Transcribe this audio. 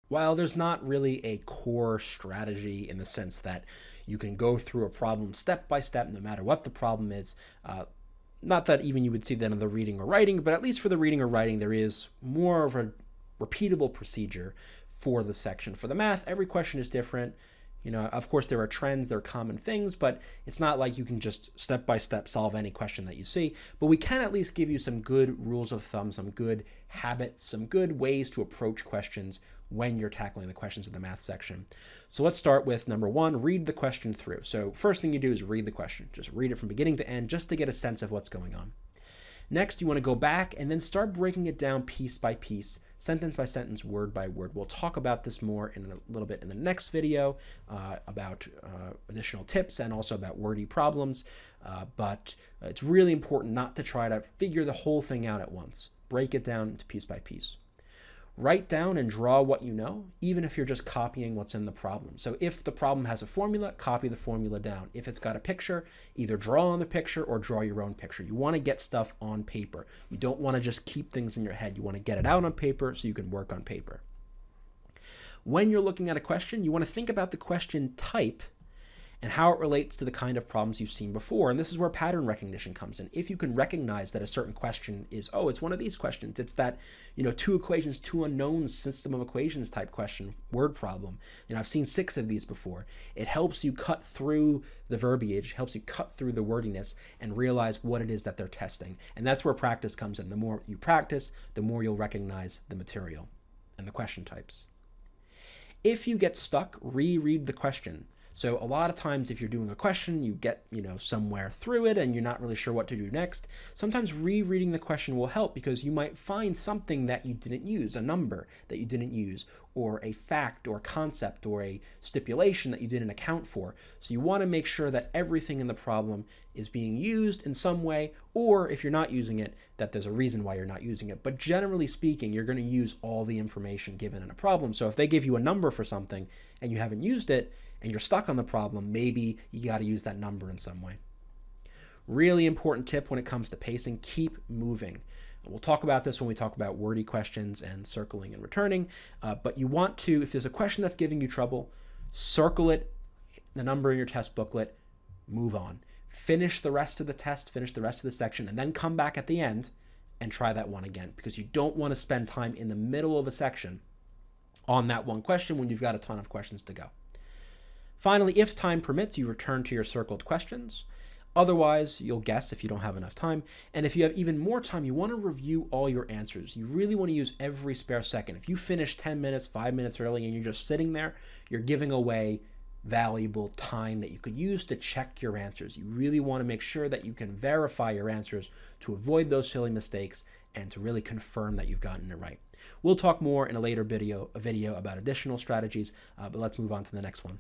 While there's not really a core strategy in the sense that you can go through a problem step by step, no matter what the problem is, not that even you would see that in the reading or writing, but at least for the reading or writing, there is more of a repeatable procedure for the section. For the math, every question is different. You know, of course, there are trends, there are common things, but it's not like you can just step by step solve any question that you see. But we can at least give you some good rules of thumb, some good habits, some good ways to approach questions when you're tackling the questions in the math section. So let's start with number one, read the question through. So first thing you do is read the question. Just read it from beginning to end just to get a sense of what's going on. Next, you want to go back and then start breaking it down piece by piece, sentence by sentence, word by word. We'll talk about this more in a little bit in the next video about additional tips and also about wordy problems. But it's really important not to try to figure the whole thing out at once. Break it down to piece by piece. Write down and draw what you know, even if you're just copying what's in the problem. So if the problem has a formula, copy the formula down. If it's got a picture, either draw on the picture or draw your own picture. You want to get stuff on paper. You don't want to just keep things in your head. You want to get it out on paper so you can work on paper. When you're looking at a question, you want to think about the question type and how it relates to the kind of problems you've seen before. And this is where pattern recognition comes in. If you can recognize that a certain question is, oh, it's one of these questions. It's that, two equations, two unknowns, system of equations type question, word problem. I've seen 6 of these before. It helps you cut through the verbiage, helps you cut through the wordiness and realize what it is that they're testing. And that's where practice comes in. The more you practice, the more you'll recognize the material and the question types. If you get stuck, reread the question. So a lot of times if you're doing a question, you get, somewhere through it and you're not really sure what to do next. Sometimes rereading the question will help because you might find something that you didn't use, a number that you didn't use, or a fact or concept or a stipulation that you didn't account for. So you want to make sure that everything in the problem is being used in some way, or if you're not using it, that there's a reason why you're not using it. But generally speaking, you're going to use all the information given in a problem. So if they give you a number for something and you haven't used it, and you're stuck on the problem, maybe you got to use that number in some way. Really important tip when it comes to pacing, keep moving. We'll talk about this when we talk about wordy questions and circling and returning, but you want to, if there's a question that's giving you trouble, circle it, the number in your test booklet, move on. Finish the rest of the test, finish the rest of the section, and then come back at the end and try that one again, because you don't want to spend time in the middle of a section on that one question when you've got a ton of questions to go. Finally, if time permits, you return to your circled questions. Otherwise, you'll guess if you don't have enough time. And if you have even more time, you want to review all your answers. You really want to use every spare second. If you finish 10 minutes, 5 minutes early, and you're just sitting there, you're giving away valuable time that you could use to check your answers. You really want to make sure that you can verify your answers to avoid those silly mistakes and to really confirm that you've gotten it right. We'll talk more in a later video about additional strategies, but let's move on to the next one.